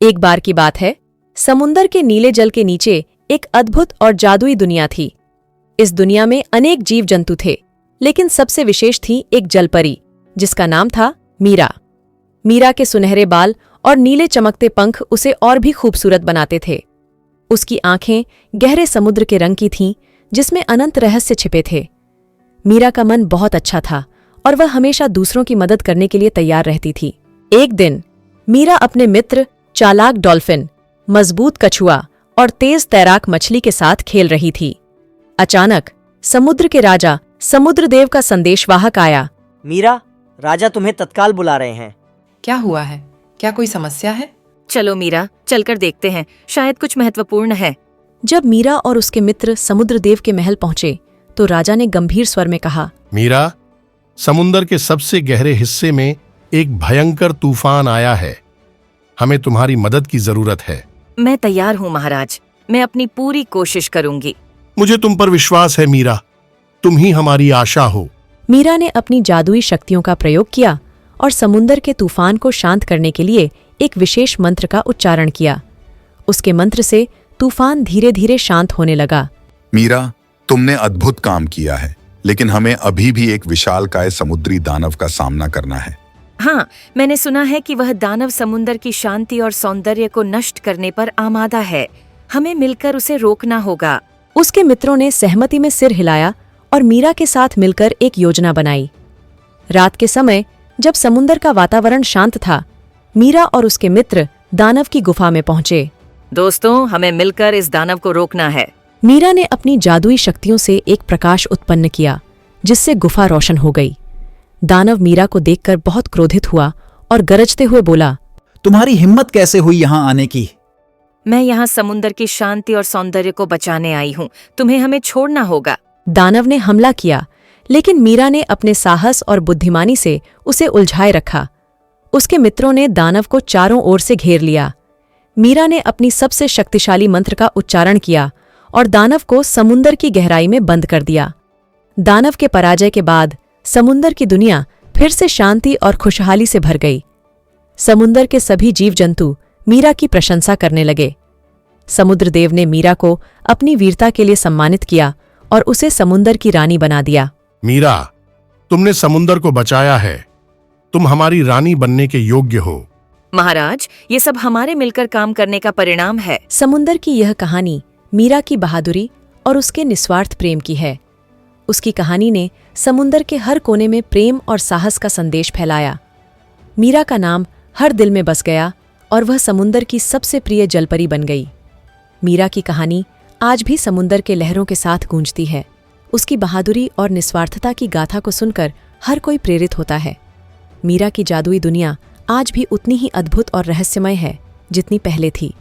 एक बार की बात है, समुंदर के नीले जल के नीचे एक अद्भुत और जादुई दुनिया थी। इस दुनिया में अनेक जीव जंतु थे, लेकिन सबसे विशेष थी एक जलपरी जिसका नाम था मीरा। मीरा के सुनहरे बाल और नीले चमकते पंख उसे और भी खूबसूरत बनाते थे। उसकी आंखें गहरे समुद्र के रंग की थीं, जिसमें अनंत रहस्य छिपे थे। मीरा का मन बहुत अच्छा था और वह हमेशा दूसरों की मदद करने के लिए तैयार रहती थी। एक दिन मीरा अपने मित्र चालाक डॉल्फिन, मजबूत कछुआ और तेज तैराक मछली के साथ खेल रही थी। अचानक समुद्र के राजा समुद्रदेव का संदेशवाहक आया। मीरा, राजा तुम्हें तत्काल बुला रहे हैं। क्या हुआ है? क्या कोई समस्या है? चलो मीरा, चलकर देखते हैं, शायद कुछ महत्वपूर्ण है। जब मीरा और उसके मित्र समुद्रदेव के महल पहुंचे तो राजा ने गंभीर स्वर में कहा, मीरा, समुंदर के सबसे गहरे हिस्से में एक भयंकर तूफान आया है। हमें तुम्हारी मदद की जरूरत है। मैं तैयार हूँ महाराज, मैं अपनी पूरी कोशिश करूंगी। मुझे तुम पर विश्वास है मीरा, तुम ही हमारी आशा हो। मीरा ने अपनी जादुई शक्तियों का प्रयोग किया और समुंदर के तूफान को शांत करने के लिए एक विशेष मंत्र का उच्चारण किया। उसके मंत्र से तूफान धीरे धीरे शांत होने लगा। मीरा, तुमने अद्भुत काम किया है, लेकिन हमें अभी भी एक विशालकाय समुद्री दानव का सामना करना है। हाँ, मैंने सुना है कि वह दानव समुंदर की शांति और सौंदर्य को नष्ट करने पर आमादा है। हमें मिलकर उसे रोकना होगा। उसके मित्रों ने सहमति में सिर हिलाया और मीरा के साथ मिलकर एक योजना बनाई। रात के समय जब समुंदर का वातावरण शांत था, मीरा और उसके मित्र दानव की गुफा में पहुंचे। दोस्तों, हमें मिलकर इस दानव को रोकना है। मीरा ने अपनी जादुई शक्तियों से एक प्रकाश उत्पन्न किया, जिससे गुफा रोशन हो गई। दानव मीरा को देखकर बहुत क्रोधित हुआ और गरजते हुए बोला, तुम्हारी हिम्मत कैसे हुई यहाँ आने की? मैं यहाँ समुंदर की शांति और सौंदर्य को बचाने आई हूँ। तुम्हें हमें छोड़ना होगा। दानव ने हमला किया, लेकिन मीरा ने अपने साहस और बुद्धिमानी से उसे उलझाए रखा। उसके मित्रों ने दानव को चारों ओर से घेर लिया। मीरा ने अपनी सबसे शक्तिशाली मंत्र का उच्चारण किया और दानव को समुंदर की गहराई में बंद कर दिया। दानव के पराजय के बाद समुंदर की दुनिया फिर से शांति और खुशहाली से भर गई। समुंदर के सभी जीव जंतु मीरा की प्रशंसा करने लगे। समुद्रदेव ने मीरा को अपनी वीरता के लिए सम्मानित किया और उसे समुंदर की रानी बना दिया। मीरा, तुमने समुंदर को बचाया है। तुम हमारी रानी बनने के योग्य हो। महाराज, ये सब हमारे मिलकर काम करने का परिणाम है। समुंदर की यह कहानी मीरा की बहादुरी और उसके निस्वार्थ प्रेम की है। उसकी कहानी ने समुंदर के हर कोने में प्रेम और साहस का संदेश फैलाया। मीरा का नाम हर दिल में बस गया और वह समुंदर की सबसे प्रिय जलपरी बन गई। मीरा की कहानी आज भी समुंदर के लहरों के साथ गूंजती है। उसकी बहादुरी और निस्वार्थता की गाथा को सुनकर हर कोई प्रेरित होता है। मीरा की जादुई दुनिया आज भी उतनी ही अद्भुत और रहस्यमय है जितनी पहले थी।